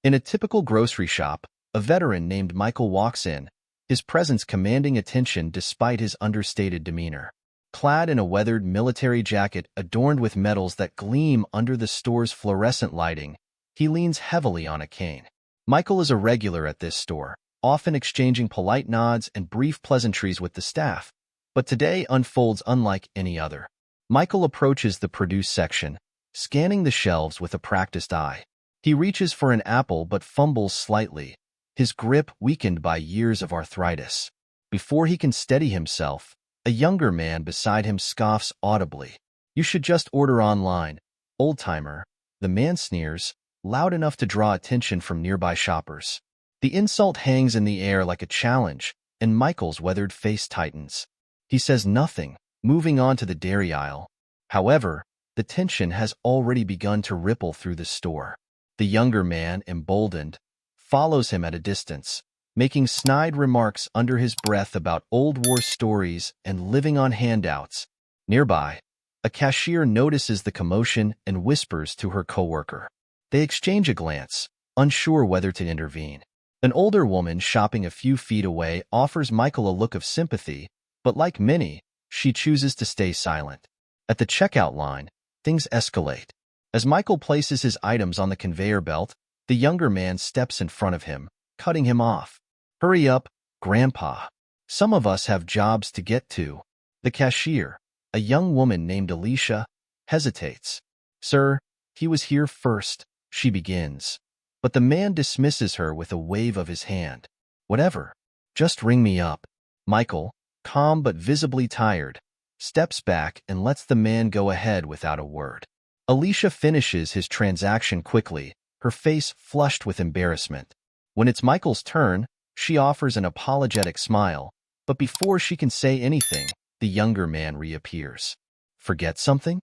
In a typical grocery shop, a veteran named Michael walks in, his presence commanding attention despite his understated demeanor. Clad in a weathered military jacket adorned with medals that gleam under the store's fluorescent lighting, he leans heavily on a cane. Michael is a regular at this store, often exchanging polite nods and brief pleasantries with the staff, but today unfolds unlike any other. Michael approaches the produce section, scanning the shelves with a practiced eye. He reaches for an apple but fumbles slightly, his grip weakened by years of arthritis. Before he can steady himself, a younger man beside him scoffs audibly. "You should just order online, old-timer," the man sneers, loud enough to draw attention from nearby shoppers. The insult hangs in the air like a challenge, and Michael's weathered face tightens. He says nothing, moving on to the dairy aisle. However, the tension has already begun to ripple through the store. The younger man, emboldened, follows him at a distance, making snide remarks under his breath about old war stories and living on handouts. Nearby, a cashier notices the commotion and whispers to her coworker. They exchange a glance, unsure whether to intervene. An older woman shopping a few feet away offers Michael a look of sympathy, but like many, she chooses to stay silent. At the checkout line, things escalate. As Michael places his items on the conveyor belt, the younger man steps in front of him, cutting him off. "Hurry up, Grandpa. Some of us have jobs to get to." The cashier, a young woman named Alicia, hesitates. "Sir, he was here first," she begins. But the man dismisses her with a wave of his hand. "Whatever. Just ring me up." Michael, calm but visibly tired, steps back and lets the man go ahead without a word. Alicia finishes his transaction quickly, her face flushed with embarrassment. When it's Michael's turn, she offers an apologetic smile, but before she can say anything, the younger man reappears. "Forget something?"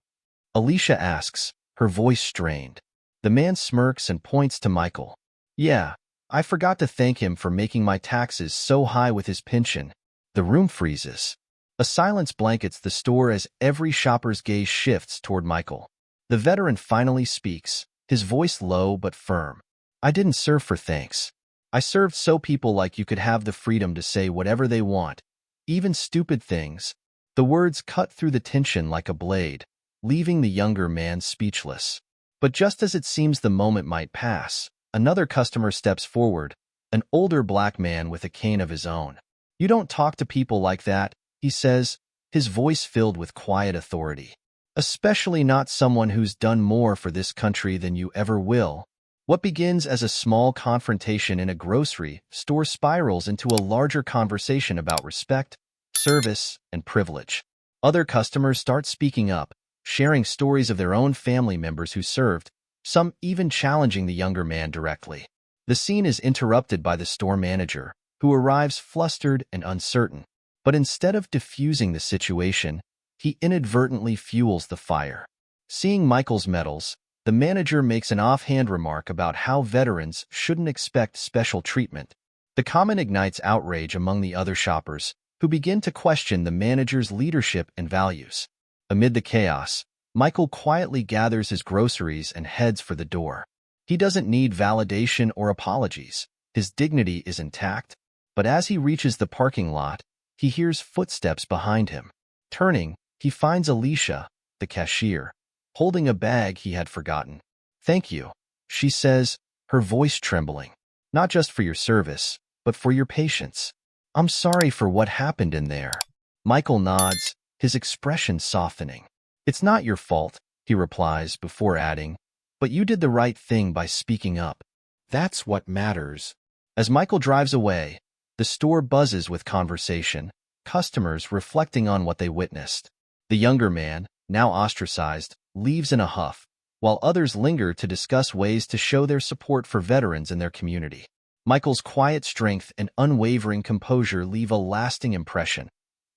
Alicia asks, her voice strained. The man smirks and points to Michael. "Yeah, I forgot to thank him for making my taxes so high with his pension." The room freezes. A silence blankets the store as every shopper's gaze shifts toward Michael. The veteran finally speaks, his voice low but firm. "I didn't serve for thanks. I served so people like you could have the freedom to say whatever they want, even stupid things." The words cut through the tension like a blade, leaving the younger man speechless. But just as it seems the moment might pass, another customer steps forward, an older black man with a cane of his own. "You don't talk to people like that," he says, his voice filled with quiet authority. "Especially not someone who's done more for this country than you ever will." What begins as a small confrontation in a grocery store spirals into a larger conversation about respect, service, and privilege. Other customers start speaking up, sharing stories of their own family members who served, some even challenging the younger man directly. The scene is interrupted by the store manager, who arrives flustered and uncertain. But instead of diffusing the situation, he inadvertently fuels the fire. Seeing Michael's medals, the manager makes an offhand remark about how veterans shouldn't expect special treatment. The comment ignites outrage among the other shoppers, who begin to question the manager's leadership and values. Amid the chaos, Michael quietly gathers his groceries and heads for the door. He doesn't need validation or apologies. His dignity is intact. But as he reaches the parking lot, he hears footsteps behind him. Turning, he finds Alicia, the cashier, holding a bag he had forgotten. "Thank you," she says, her voice trembling. "Not just for your service, but for your patience. I'm sorry for what happened in there." Michael nods, his expression softening. "It's not your fault," he replies before adding, "but you did the right thing by speaking up. That's what matters." As Michael drives away, the store buzzes with conversation, customers reflecting on what they witnessed. The younger man, now ostracized, leaves in a huff, while others linger to discuss ways to show their support for veterans in their community. Michael's quiet strength and unwavering composure leave a lasting impression,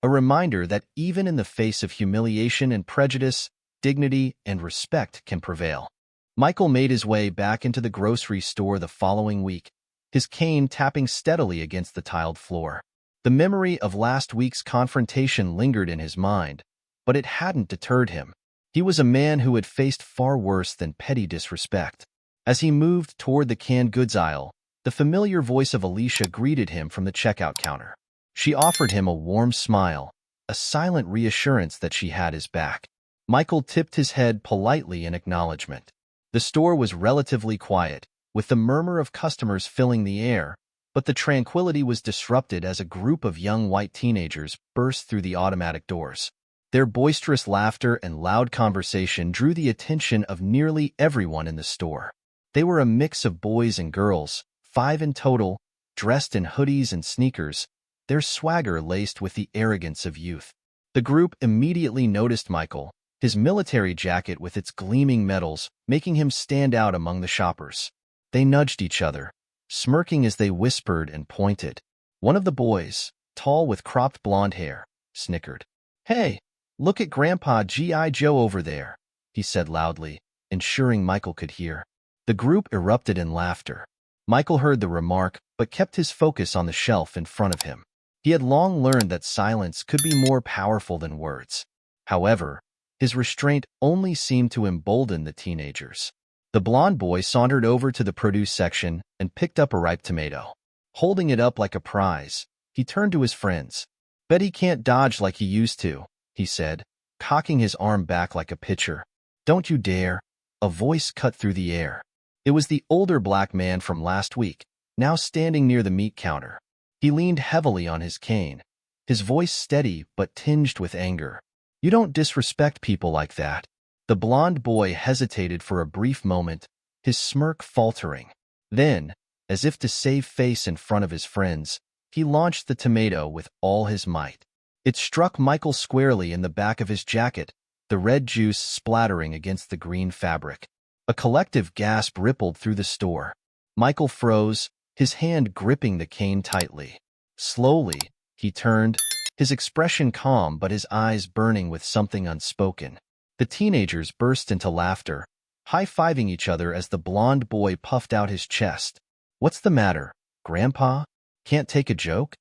a reminder that even in the face of humiliation and prejudice, dignity and respect can prevail. Michael made his way back into the grocery store the following week, his cane tapping steadily against the tiled floor. The memory of last week's confrontation lingered in his mind, but it hadn't deterred him. He was a man who had faced far worse than petty disrespect. As he moved toward the canned goods aisle, the familiar voice of Alicia greeted him from the checkout counter. She offered him a warm smile, a silent reassurance that she had his back. Michael tipped his head politely in acknowledgement. The store was relatively quiet, with the murmur of customers filling the air, but the tranquility was disrupted as a group of young white teenagers burst through the automatic doors. Their boisterous laughter and loud conversation drew the attention of nearly everyone in the store. They were a mix of boys and girls, 5 in total, dressed in hoodies and sneakers, their swagger laced with the arrogance of youth. The group immediately noticed Michael, his military jacket with its gleaming medals, making him stand out among the shoppers. They nudged each other, smirking as they whispered and pointed. One of the boys, tall with cropped blonde hair, snickered. "Hey, look at Grandpa G.I. Joe over there," he said loudly, ensuring Michael could hear. The group erupted in laughter. Michael heard the remark, but kept his focus on the shelf in front of him. He had long learned that silence could be more powerful than words. However, his restraint only seemed to embolden the teenagers. The blond boy sauntered over to the produce section and picked up a ripe tomato. Holding it up like a prize, he turned to his friends. "Bet he can't dodge like he used to," he said, cocking his arm back like a pitcher. "Don't you dare," a voice cut through the air. It was the older black man from last week, now standing near the meat counter. He leaned heavily on his cane, his voice steady but tinged with anger. "You don't disrespect people like that." The blond boy hesitated for a brief moment, his smirk faltering. Then, as if to save face in front of his friends, he launched the tomato with all his might. It struck Michael squarely in the back of his jacket, the red juice splattering against the green fabric. A collective gasp rippled through the store. Michael froze, his hand gripping the cane tightly. Slowly, he turned, his expression calm but his eyes burning with something unspoken. The teenagers burst into laughter, high-fiving each other as the blond boy puffed out his chest. "What's the matter, Grandpa? Can't take a joke?"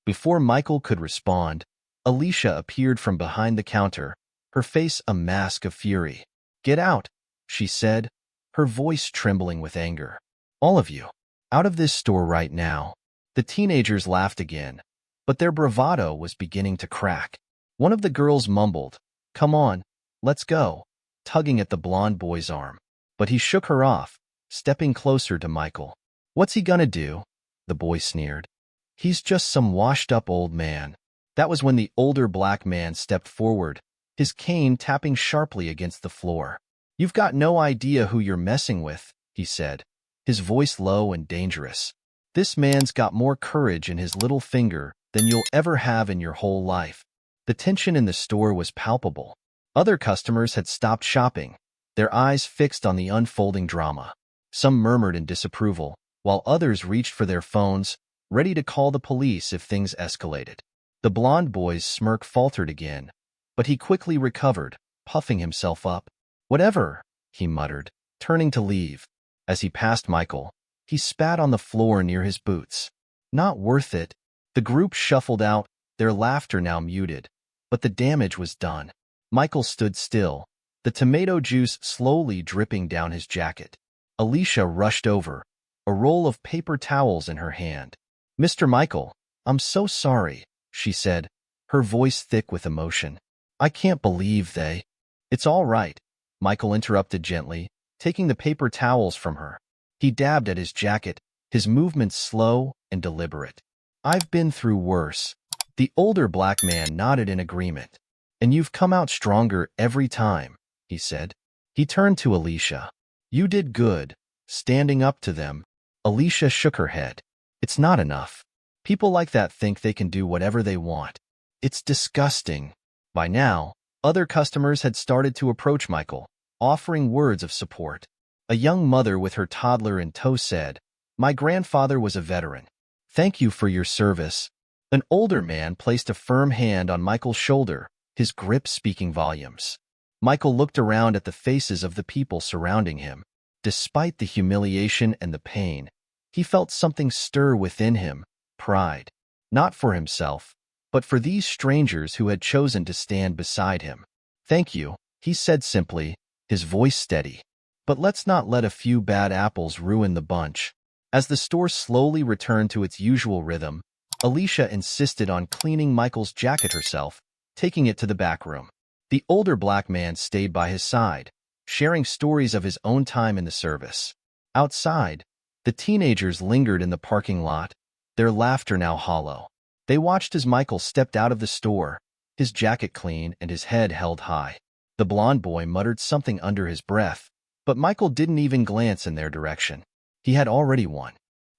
Before Michael could respond, Alicia appeared from behind the counter, her face a mask of fury. "Get out," she said, her voice trembling with anger. "All of you, out of this store right now." The teenagers laughed again, but their bravado was beginning to crack. One of the girls mumbled, "Come on, let's go," tugging at the blond boy's arm. But he shook her off, stepping closer to Michael. "What's he gonna do?" the boy sneered. "He's just some washed-up old man." That was when the older black man stepped forward, his cane tapping sharply against the floor. "You've got no idea who you're messing with," he said, his voice low and dangerous. "This man's got more courage in his little finger than you'll ever have in your whole life." The tension in the store was palpable. Other customers had stopped shopping, their eyes fixed on the unfolding drama. Some murmured in disapproval, while others reached for their phones, ready to call the police if things escalated. The blond boy's smirk faltered again, but he quickly recovered, puffing himself up. "Whatever," he muttered, turning to leave. As he passed Michael, he spat on the floor near his boots. "Not worth it." The group shuffled out, their laughter now muted, but the damage was done. Michael stood still, the tomato juice slowly dripping down his jacket. Alicia rushed over, a roll of paper towels in her hand. "Mr. Michael, I'm so sorry," she said, her voice thick with emotion. "I can't believe they—" "It's all right," Michael interrupted gently, taking the paper towels from her. He dabbed at his jacket, his movements slow and deliberate. "I've been through worse." The older black man nodded in agreement. "And you've come out stronger every time," he said. He turned to Alicia. "You did good, standing up to them." Alicia shook her head. "It's not enough. People like that think they can do whatever they want. It's disgusting." By now, other customers had started to approach Michael, offering words of support. A young mother with her toddler in tow said, "My grandfather was a veteran. Thank you for your service." An older man placed a firm hand on Michael's shoulder, his grip speaking volumes. Michael looked around at the faces of the people surrounding him. Despite the humiliation and the pain, he felt something stir within him, pride. Not for himself, but for these strangers who had chosen to stand beside him. "Thank you," he said simply, his voice steady. But let's not let a few bad apples ruin the bunch. As the store slowly returned to its usual rhythm, Alicia insisted on cleaning Michael's jacket herself, taking it to the back room. The older black man stayed by his side, sharing stories of his own time in the service. Outside, the teenagers lingered in the parking lot, their laughter now hollow. They watched as Michael stepped out of the store, his jacket clean and his head held high. The blond boy muttered something under his breath, but Michael didn't even glance in their direction. He had already won.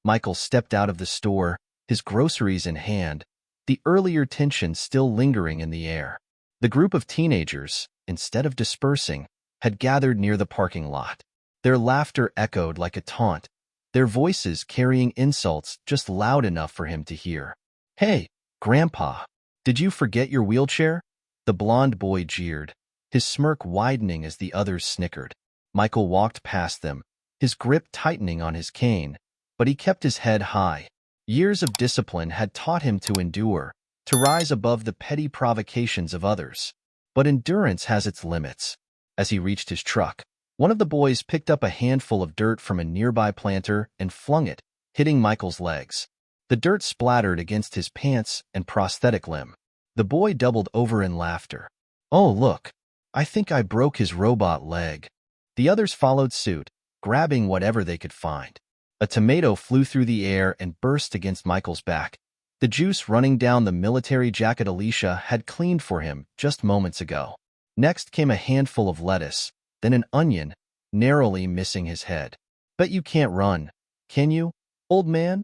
Michael stepped out of the store, his groceries in hand, the earlier tension still lingering in the air. The group of teenagers, instead of dispersing, had gathered near the parking lot. Their laughter echoed like a taunt, their voices carrying insults just loud enough for him to hear. "Hey, Grandpa, did you forget your wheelchair?" The blond boy jeered, his smirk widening as the others snickered. Michael walked past them, his grip tightening on his cane, but he kept his head high. Years of discipline had taught him to endure, to rise above the petty provocations of others. But endurance has its limits. As he reached his truck, one of the boys picked up a handful of dirt from a nearby planter and flung it, hitting Michael's legs. The dirt splattered against his pants and prosthetic limb. The boy doubled over in laughter. "Oh, look, I think I broke his robot leg." The others followed suit, grabbing whatever they could find. A tomato flew through the air and burst against Michael's back, the juice running down the military jacket Alicia had cleaned for him just moments ago. Next came a handful of lettuce, then an onion, narrowly missing his head. "Bet you can't run, can you, old man?"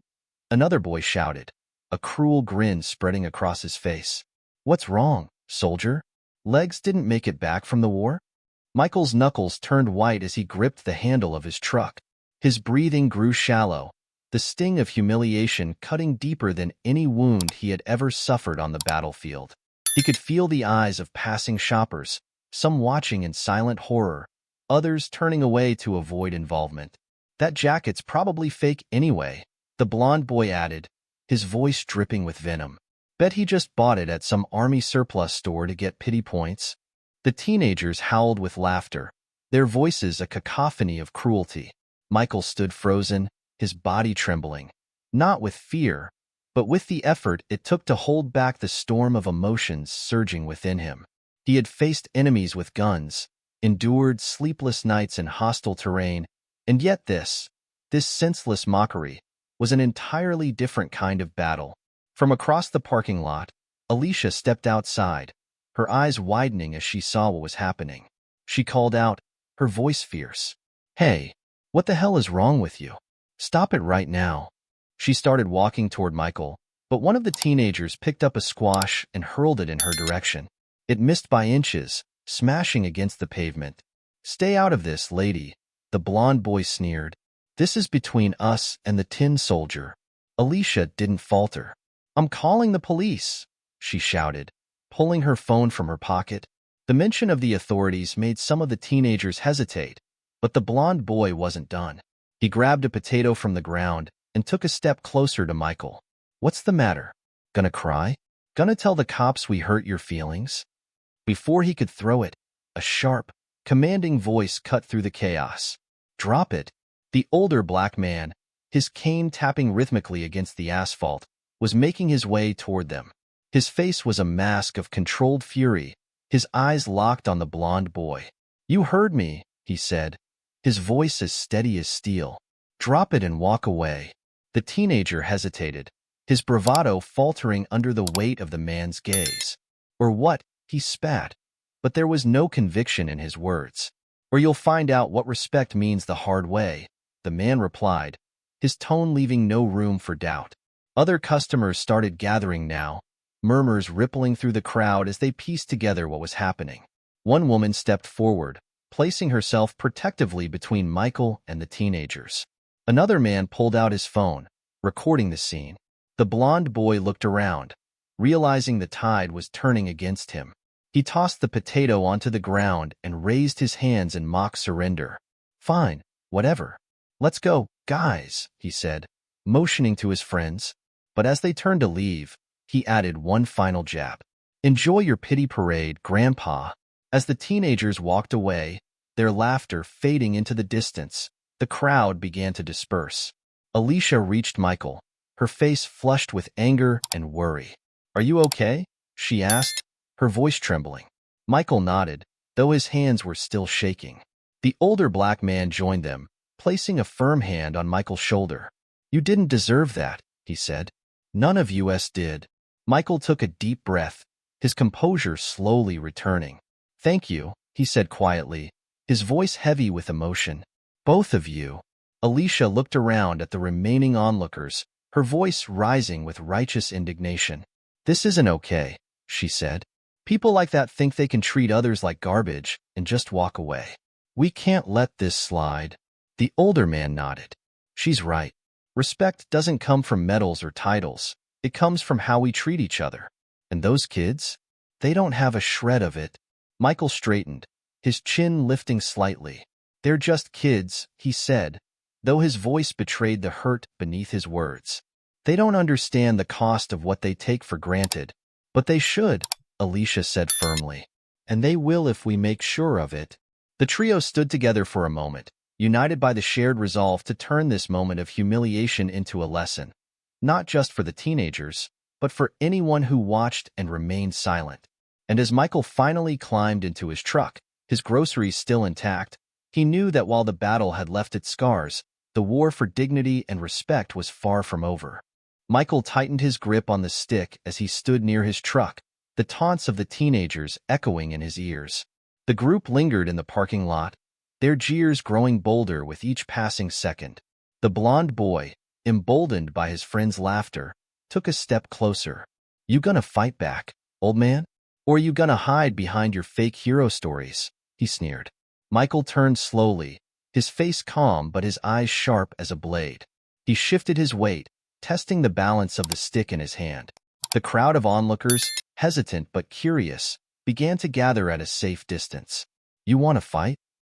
Another boy shouted, a cruel grin spreading across his face. "What's wrong, soldier? Legs didn't make it back from the war?" Michael's knuckles turned white as he gripped the handle of his truck. His breathing grew shallow, the sting of humiliation cutting deeper than any wound he had ever suffered on the battlefield. He could feel the eyes of passing shoppers, some watching in silent horror, others turning away to avoid involvement. "That jacket's probably fake anyway," the blond boy added, his voice dripping with venom. "Bet he just bought it at some army surplus store to get pity points." The teenagers howled with laughter, their voices a cacophony of cruelty. Michael stood frozen, his body trembling, not with fear, but with the effort it took to hold back the storm of emotions surging within him. He had faced enemies with guns, endured sleepless nights in hostile terrain, and yet this senseless mockery, was an entirely different kind of battle. From across the parking lot, Alicia stepped outside, her eyes widening as she saw what was happening. She called out, her voice fierce. "Hey, what the hell is wrong with you? Stop it right now." She started walking toward Michael, but one of the teenagers picked up a squash and hurled it in her direction. It missed by inches, smashing against the pavement. "Stay out of this, lady," the blond boy sneered. "This is between us and the tin soldier." Alicia didn't falter. "I'm calling the police," she shouted, pulling her phone from her pocket. The mention of the authorities made some of the teenagers hesitate, but the blond boy wasn't done. He grabbed a potato from the ground and took a step closer to Michael. "What's the matter? Gonna cry? Gonna tell the cops we hurt your feelings?" Before he could throw it, a sharp, commanding voice cut through the chaos. "Drop it." The older black man, his cane tapping rhythmically against the asphalt, was making his way toward them. His face was a mask of controlled fury, his eyes locked on the blond boy. "You heard me," he said, his voice as steady as steel. "Drop it and walk away." The teenager hesitated, his bravado faltering under the weight of the man's gaze. "Or what?" he spat, but there was no conviction in his words. "Or you'll find out what respect means the hard way," the man replied, his tone leaving no room for doubt. Other customers started gathering now, murmurs rippling through the crowd as they pieced together what was happening. One woman stepped forward, placing herself protectively between Michael and the teenagers. Another man pulled out his phone, recording the scene. The blond boy looked around, realizing the tide was turning against him. He tossed the potato onto the ground and raised his hands in mock surrender. "Fine, whatever. Let's go, guys," he said, motioning to his friends. But as they turned to leave, he added one final jab. "Enjoy your pity parade, Grandpa." As the teenagers walked away, their laughter fading into the distance. The crowd began to disperse. Alicia reached Michael, her face flushed with anger and worry. "Are you okay?" she asked, her voice trembling. Michael nodded, though his hands were still shaking. The older black man joined them, placing a firm hand on Michael's shoulder. "You didn't deserve that," he said. "None of us did." Michael took a deep breath, his composure slowly returning. "Thank you," he said quietly, his voice heavy with emotion. "Both of you." Alicia looked around at the remaining onlookers, her voice rising with righteous indignation. "This isn't okay," she said. "People like that think they can treat others like garbage and just walk away. We can't let this slide." The older man nodded. "She's right. Respect doesn't come from medals or titles. It comes from how we treat each other. And those kids? They don't have a shred of it." Michael straightened, his chin lifting slightly. "They're just kids," he said, though his voice betrayed the hurt beneath his words. "They don't understand the cost of what they take for granted." "But they should," Alicia said firmly. "And they will if we make sure of it." The trio stood together for a moment, united by the shared resolve to turn this moment of humiliation into a lesson, not just for the teenagers, but for anyone who watched and remained silent. And as Michael finally climbed into his truck, his groceries still intact, he knew that while the battle had left its scars, the war for dignity and respect was far from over. Michael tightened his grip on the stick as he stood near his truck, the taunts of the teenagers echoing in his ears. The group lingered in the parking lot, their jeers growing bolder with each passing second. The blond boy, emboldened by his friend's laughter, took a step closer. "You gonna fight back, old man? Or you gonna hide behind your fake hero stories?" he sneered. Michael turned slowly, his face calm but his eyes sharp as a blade. He shifted his weight, testing the balance of the stick in his hand. The crowd of onlookers, hesitant but curious, began to gather at a safe distance. "You want to fight?"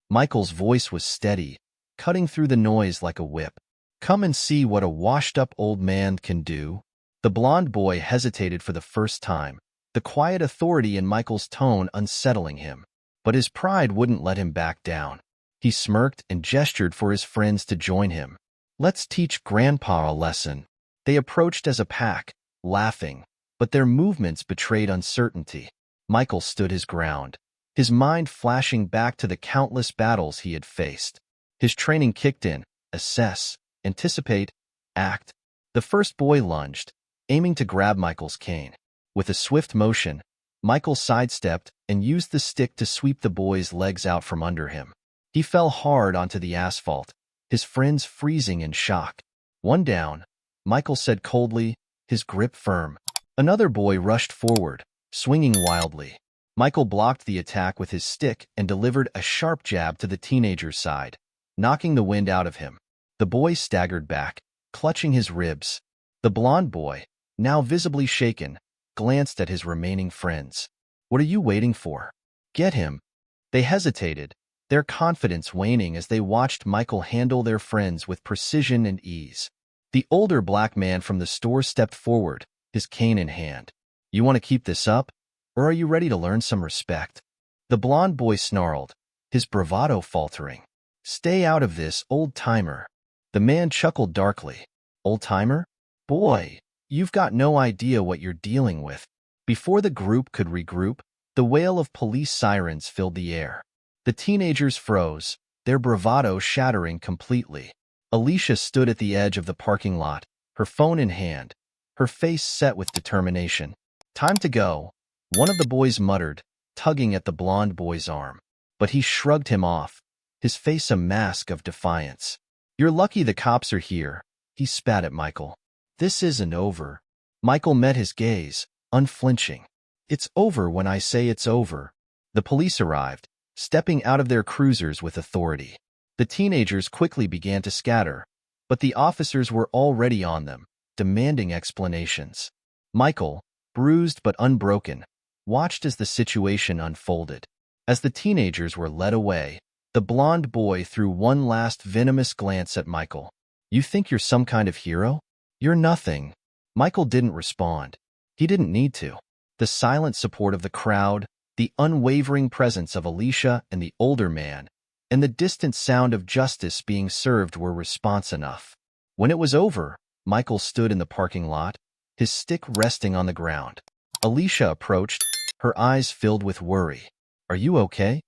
Michael's voice was steady, cutting through the noise like a whip. "Come and see what a washed-up old man can do." The blond boy hesitated for the first time, the quiet authority in Michael's tone unsettling him. But his pride wouldn't let him back down. He smirked and gestured for his friends to join him. "Let's teach Grandpa a lesson." They approached as a pack, laughing, but their movements betrayed uncertainty. Michael stood his ground, his mind flashing back to the countless battles he had faced. His training kicked in: assess, anticipate, act. The first boy lunged, aiming to grab Michael's cane. With a swift motion, Michael sidestepped and used the stick to sweep the boy's legs out from under him. He fell hard onto the asphalt, his friends freezing in shock. "One down," Michael said coldly, his grip firm. Another boy rushed forward, swinging wildly. Michael blocked the attack with his stick and delivered a sharp jab to the teenager's side, knocking the wind out of him. The boy staggered back, clutching his ribs. The blond boy, now visibly shaken, glanced at his remaining friends. "What are you waiting for? Get him." They hesitated, their confidence waning as they watched Michael handle their friends with precision and ease. The older black man from the store stepped forward, his cane in hand. "You want to keep this up? Or are you ready to learn some respect?" The blond boy snarled, his bravado faltering. "Stay out of this, old-timer." The man chuckled darkly. "Old-timer? Boy, you've got no idea what you're dealing with." Before the group could regroup, the wail of police sirens filled the air. The teenagers froze, their bravado shattering completely. Alicia stood at the edge of the parking lot, her phone in hand, her face set with determination. "Time to go," one of the boys muttered, tugging at the blond boy's arm. But he shrugged him off, his face a mask of defiance. "You're lucky the cops are here," he spat at Michael. "This isn't over." Michael met his gaze, unflinching. "It's over when I say it's over." The police arrived, stepping out of their cruisers with authority. The teenagers quickly began to scatter, but the officers were already on them, demanding explanations. Michael, bruised but unbroken, watched as the situation unfolded. As the teenagers were led away, the blond boy threw one last venomous glance at Michael. "You think you're some kind of hero? You're nothing." Michael didn't respond. He didn't need to. The silent support of the crowd, the unwavering presence of Alicia and the older man, and the distant sound of justice being served were response enough. When it was over, Michael stood in the parking lot, his stick resting on the ground. Alicia approached, her eyes filled with worry. "Are you okay?"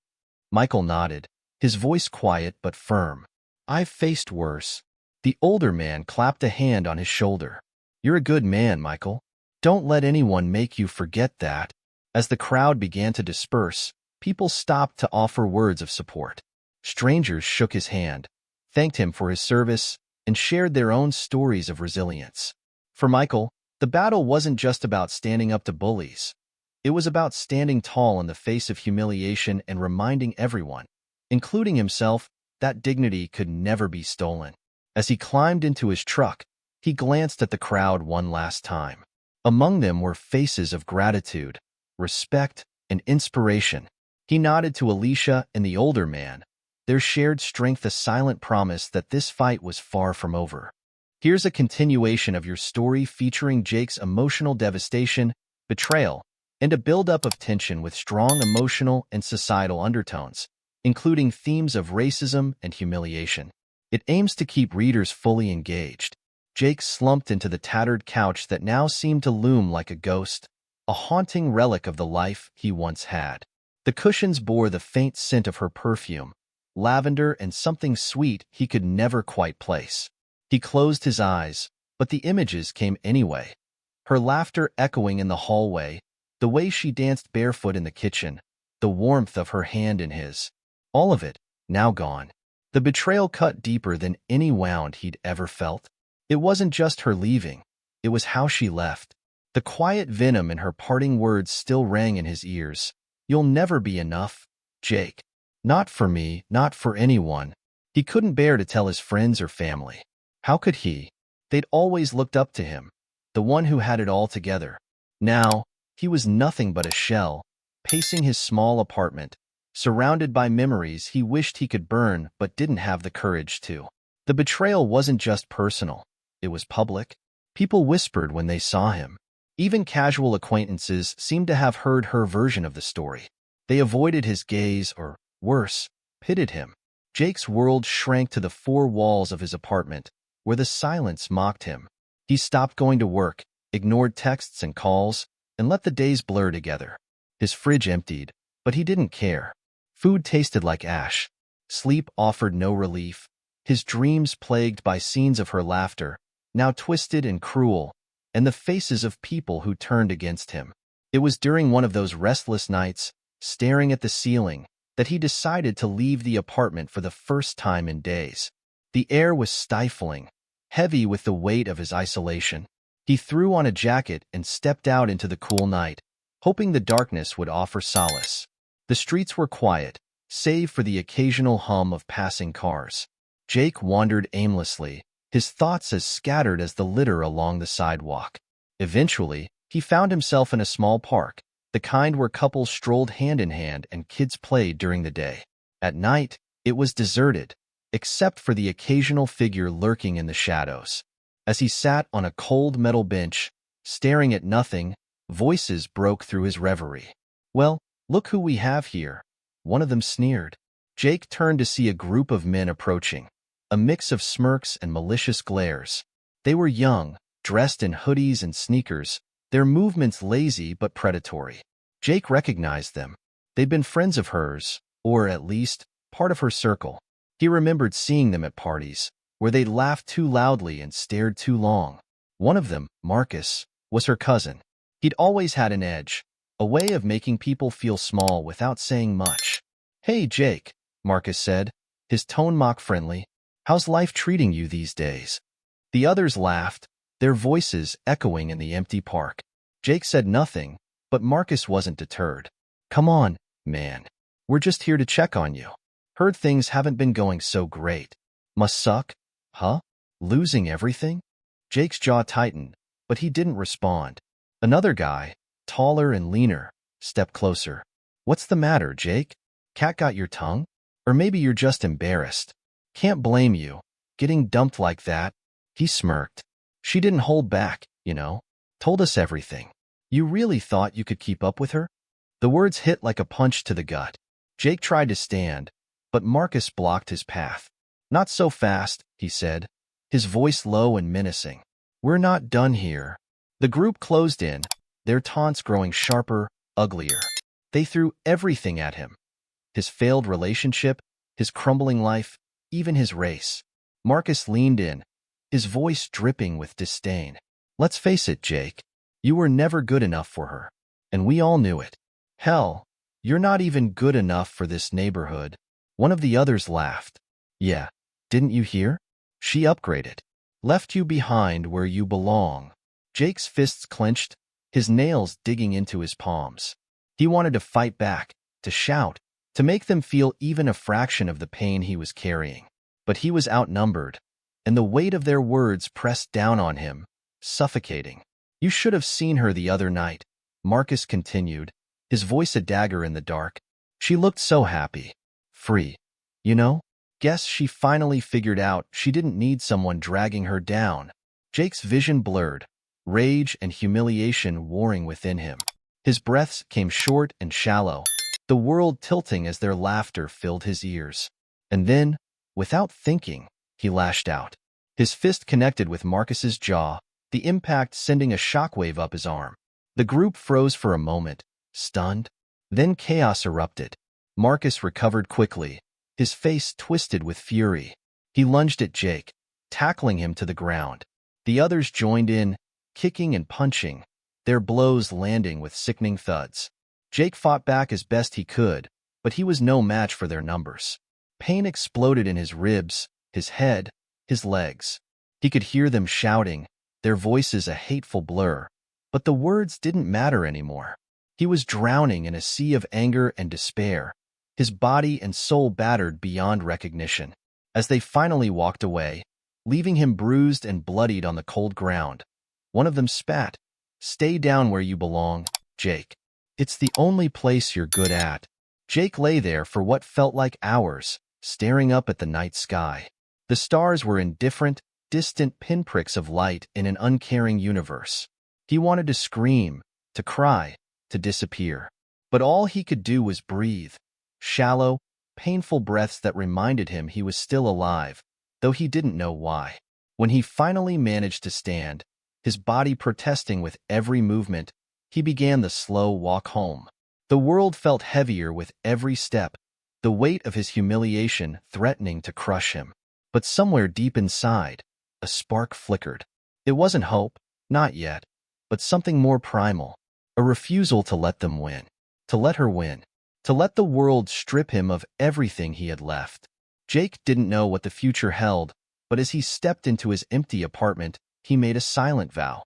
Michael nodded, his voice quiet but firm. "I've faced worse." The older man clapped a hand on his shoulder. "You're a good man, Michael. Don't let anyone make you forget that." As the crowd began to disperse, people stopped to offer words of support. Strangers shook his hand, thanked him for his service, and shared their own stories of resilience. For Michael, the battle wasn't just about standing up to bullies. It was about standing tall in the face of humiliation and reminding everyone, including himself, that dignity could never be stolen. As he climbed into his truck, he glanced at the crowd one last time. Among them were faces of gratitude, respect, and inspiration. He nodded to Alicia and the older man, their shared strength a silent promise that this fight was far from over. Here's a continuation of your story featuring Jake's emotional devastation, betrayal, and a buildup of tension with strong emotional and societal undertones, including themes of racism and humiliation. It aims to keep readers fully engaged. Jake slumped into the tattered couch that now seemed to loom like a ghost, a haunting relic of the life he once had. The cushions bore the faint scent of her perfume, lavender and something sweet he could never quite place. He closed his eyes, but the images came anyway. Her laughter echoing in the hallway, the way she danced barefoot in the kitchen, the warmth of her hand in his. All of it, now gone. The betrayal cut deeper than any wound he'd ever felt. It wasn't just her leaving, it was how she left. The quiet venom in her parting words still rang in his ears. "You'll never be enough, Jake. Not for me, not for anyone." He couldn't bear to tell his friends or family. How could he? They'd always looked up to him, the one who had it all together. Now, he was nothing but a shell, pacing his small apartment, surrounded by memories he wished he could burn but didn't have the courage to. The betrayal wasn't just personal, it was public. People whispered when they saw him. Even casual acquaintances seemed to have heard her version of the story. They avoided his gaze or, worse, pitied him. Jake's world shrank to the four walls of his apartment, where the silence mocked him. He stopped going to work, ignored texts and calls, and let the days blur together. His fridge emptied, but he didn't care. Food tasted like ash. Sleep offered no relief. His dreams plagued by scenes of her laughter, now twisted and cruel, and the faces of people who turned against him. It was during one of those restless nights, staring at the ceiling, that he decided to leave the apartment for the first time in days. The air was stifling, heavy with the weight of his isolation. He threw on a jacket and stepped out into the cool night, hoping the darkness would offer solace. The streets were quiet, save for the occasional hum of passing cars. Jake wandered aimlessly, his thoughts as scattered as the litter along the sidewalk. Eventually, he found himself in a small park, the kind where couples strolled hand in hand and kids played during the day. At night, it was deserted, except for the occasional figure lurking in the shadows. As he sat on a cold metal bench, staring at nothing, voices broke through his reverie. "Well, look who we have here," one of them sneered. Jake turned to see a group of men approaching, a mix of smirks and malicious glares. They were young, dressed in hoodies and sneakers, their movements lazy but predatory. Jake recognized them. They'd been friends of hers, or at least, part of her circle. He remembered seeing them at parties, where they'd laughed too loudly and stared too long. One of them, Marcus, was her cousin. He'd always had an edge, a way of making people feel small without saying much. "Hey, Jake," Marcus said, his tone mock-friendly. "How's life treating you these days?" The others laughed, their voices echoing in the empty park. Jake said nothing, but Marcus wasn't deterred. "Come on, man. We're just here to check on you. Heard things haven't been going so great. Must suck, huh? Losing everything?" Jake's jaw tightened, but he didn't respond. Another guy, taller and leaner, stepped closer. "What's the matter, Jake? Cat got your tongue? Or maybe you're just embarrassed. Can't blame you. Getting dumped like that." He smirked. "She didn't hold back, you know. Told us everything. You really thought you could keep up with her?" The words hit like a punch to the gut. Jake tried to stand, but Marcus blocked his path. "Not so fast," he said, his voice low and menacing. "We're not done here." The group closed in, their taunts growing sharper, uglier. They threw everything at him. His failed relationship, his crumbling life, even his race. Marcus leaned in, his voice dripping with disdain. "Let's face it, Jake. You were never good enough for her. And we all knew it. Hell, you're not even good enough for this neighborhood." One of the others laughed. "Yeah, didn't you hear? She upgraded. Left you behind where you belong." Jake's fists clenched, his nails digging into his palms. He wanted to fight back, to shout, to make them feel even a fraction of the pain he was carrying. But he was outnumbered, and the weight of their words pressed down on him, suffocating. "You should have seen her the other night," Marcus continued, his voice a dagger in the dark. "She looked so happy. Free. You know? Guess she finally figured out she didn't need someone dragging her down." Jake's vision blurred, rage and humiliation warring within him. His breaths came short and shallow, the world tilting as their laughter filled his ears. And then, without thinking, he lashed out. His fist connected with Marcus's jaw, the impact sending a shockwave up his arm. The group froze for a moment, stunned. Then chaos erupted. Marcus recovered quickly, his face twisted with fury. He lunged at Jake, tackling him to the ground. The others joined in, kicking and punching, their blows landing with sickening thuds. Jake fought back as best he could, but he was no match for their numbers. Pain exploded in his ribs, his head, his legs. He could hear them shouting, their voices a hateful blur, but the words didn't matter anymore. He was drowning in a sea of anger and despair, his body and soul battered beyond recognition. As they finally walked away, leaving him bruised and bloodied on the cold ground, one of them spat, "Stay down where you belong, Jake. It's the only place you're good at." Jake lay there for what felt like hours, staring up at the night sky. The stars were indifferent, distant pinpricks of light in an uncaring universe. He wanted to scream, to cry, to disappear. But all he could do was breathe. Shallow, painful breaths that reminded him he was still alive, though he didn't know why. When he finally managed to stand, his body protesting with every movement, he began the slow walk home. The world felt heavier with every step, the weight of his humiliation threatening to crush him. But somewhere deep inside, a spark flickered. It wasn't hope, not yet, but something more primal, a refusal to let them win, to let her win, to let the world strip him of everything he had left. Jake didn't know what the future held, but as he stepped into his empty apartment, he made a silent vow.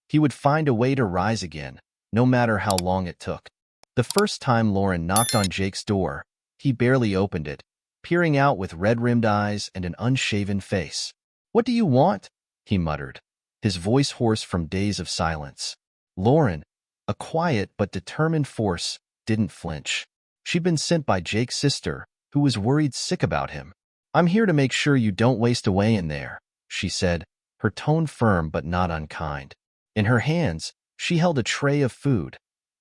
He would find a way to rise again, no matter how long it took. The first time Lauren knocked on Jake's door, he barely opened it, peering out with red-rimmed eyes and an unshaven face. "What do you want?" he muttered, his voice hoarse from days of silence. Lauren, a quiet but determined force, didn't flinch. She'd been sent by Jake's sister, who was worried sick about him. "I'm here to make sure you don't waste away in there," she said, her tone firm but not unkind. In her hands, she held a tray of food,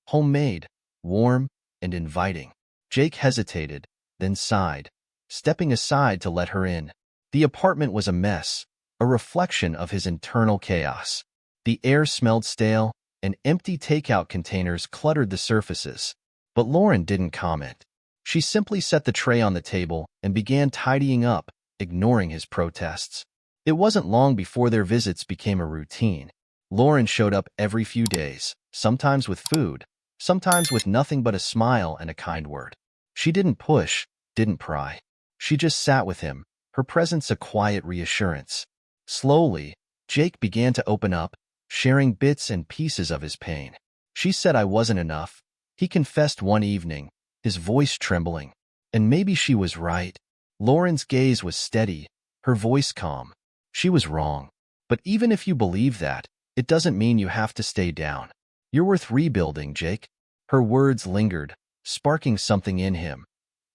homemade, warm, and inviting. Jake hesitated, then sighed, stepping aside to let her in. The apartment was a mess, a reflection of his internal chaos. The air smelled stale, and empty takeout containers cluttered the surfaces. But Lauren didn't comment. She simply set the tray on the table and began tidying up, ignoring his protests. It wasn't long before their visits became a routine. Lauren showed up every few days, sometimes with food, sometimes with nothing but a smile and a kind word. She didn't push, didn't pry. She just sat with him, her presence a quiet reassurance. Slowly, Jake began to open up, sharing bits and pieces of his pain. "She said I wasn't enough," he confessed one evening, his voice trembling. And maybe she was right. Lauren's gaze was steady, her voice calm. She was wrong. But even if you believe that, it doesn't mean you have to stay down. You're worth rebuilding, Jake. Her words lingered, sparking something in him,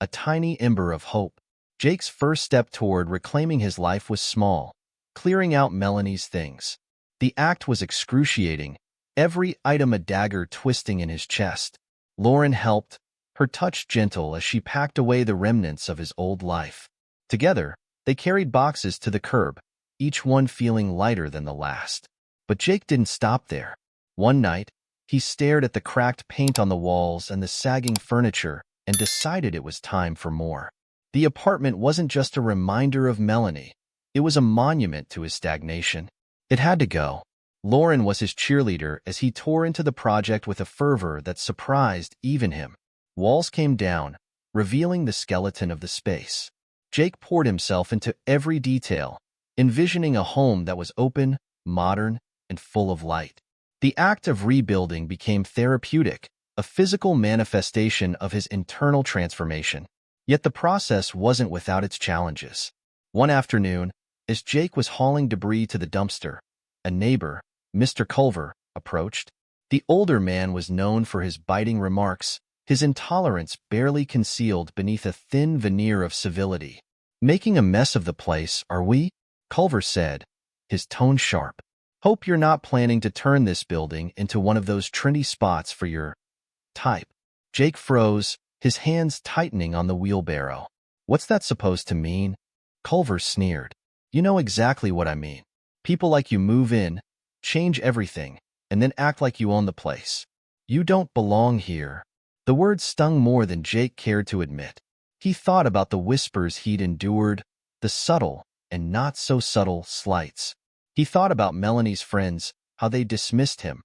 a tiny ember of hope. Jake's first step toward reclaiming his life was small, clearing out Melanie's things. The act was excruciating, every item a dagger twisting in his chest. Lauren helped, her touch gentle as she packed away the remnants of his old life. Together, they carried boxes to the curb, each one feeling lighter than the last. But Jake didn't stop there. One night, he stared at the cracked paint on the walls and the sagging furniture and decided it was time for more. The apartment wasn't just a reminder of Melanie. It was a monument to his stagnation. It had to go. Lauren was his cheerleader as he tore into the project with a fervor that surprised even him. Walls came down, revealing the skeleton of the space. Jake poured himself into every detail, envisioning a home that was open, modern, and full of light. The act of rebuilding became therapeutic, a physical manifestation of his internal transformation. Yet the process wasn't without its challenges. One afternoon, as Jake was hauling debris to the dumpster, a neighbor, Mr. Culver, approached. The older man was known for his biting remarks, his intolerance barely concealed beneath a thin veneer of civility. "Making a mess of the place, are we?" Culver said, his tone sharp. "Hope you're not planning to turn this building into one of those trendy spots for your type." Jake froze, his hands tightening on the wheelbarrow. "What's that supposed to mean?" Culver sneered. "You know exactly what I mean. People like you move in, change everything, and then act like you own the place. You don't belong here." The words stung more than Jake cared to admit. He thought about the whispers he'd endured, the subtle and not so subtle slights. He thought about Melanie's friends, how they dismissed him,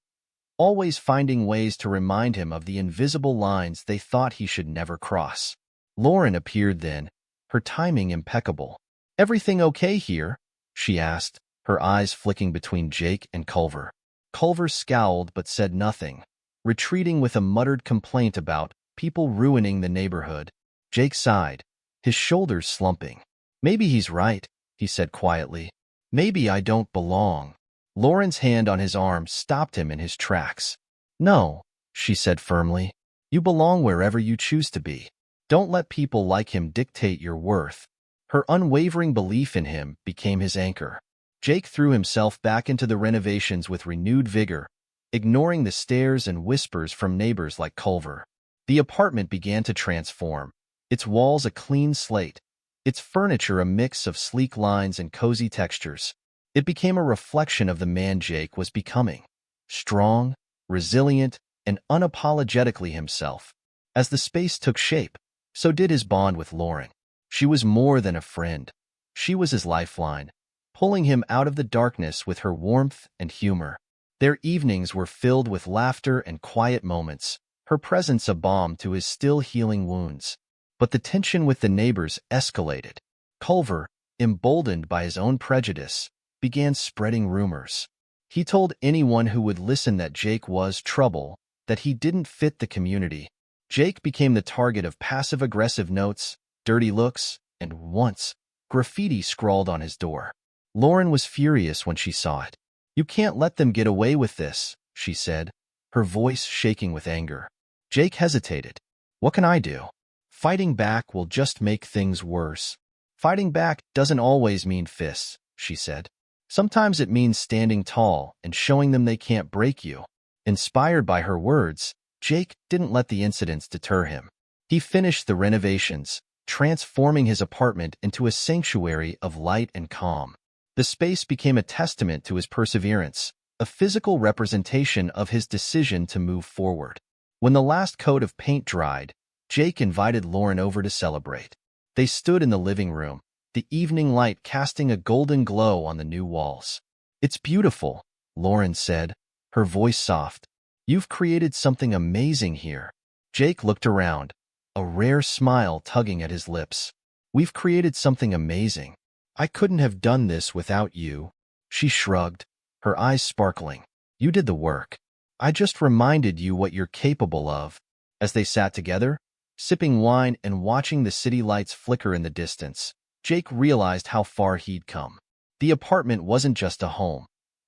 always finding ways to remind him of the invisible lines they thought he should never cross. Lauren appeared then, her timing impeccable. "Everything okay here?" she asked, her eyes flicking between Jake and Culver. Culver scowled but said nothing, retreating with a muttered complaint about people ruining the neighborhood. Jake sighed, his shoulders slumping. "Maybe he's right," he said quietly. "Maybe I don't belong." Lauren's hand on his arm stopped him in his tracks. "No," she said firmly. "You belong wherever you choose to be. Don't let people like him dictate your worth." Her unwavering belief in him became his anchor. Jake threw himself back into the renovations with renewed vigor, ignoring the stares and whispers from neighbors like Culver. The apartment began to transform, its walls a clean slate, its furniture a mix of sleek lines and cozy textures. It became a reflection of the man Jake was becoming, strong, resilient, and unapologetically himself. As the space took shape, so did his bond with Lauren. She was more than a friend. She was his lifeline, pulling him out of the darkness with her warmth and humor. Their evenings were filled with laughter and quiet moments, her presence a balm to his still healing wounds. But the tension with the neighbors escalated. Culver, emboldened by his own prejudice, began spreading rumors. He told anyone who would listen that Jake was trouble, that he didn't fit the community. Jake became the target of passive-aggressive notes, dirty looks, and once, graffiti scrawled on his door. Lauren was furious when she saw it. "You can't let them get away with this," she said, her voice shaking with anger. Jake hesitated. "What can I do?" "Fighting back will just make things worse." "Fighting back doesn't always mean fists," she said. "Sometimes it means standing tall and showing them they can't break you." Inspired by her words, Jake didn't let the incidents deter him. He finished the renovations, transforming his apartment into a sanctuary of light and calm. The space became a testament to his perseverance, a physical representation of his decision to move forward. When the last coat of paint dried, Jake invited Lauren over to celebrate. They stood in the living room, the evening light casting a golden glow on the new walls. "It's beautiful," Lauren said, her voice soft. "You've created something amazing here." Jake looked around, a rare smile tugging at his lips. "We've created something amazing. I couldn't have done this without you." She shrugged, her eyes sparkling. "You did the work. I just reminded you what you're capable of." As they sat together, sipping wine and watching the city lights flicker in the distance, Jake realized how far he'd come. The apartment wasn't just a home.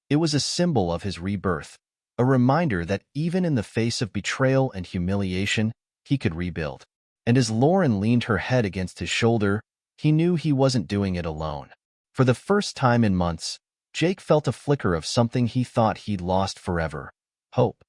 It was a symbol of his rebirth, a reminder that even in the face of betrayal and humiliation, he could rebuild. And as Lauren leaned her head against his shoulder, he knew he wasn't doing it alone. For the first time in months, Jake felt a flicker of something he thought he'd lost forever: hope.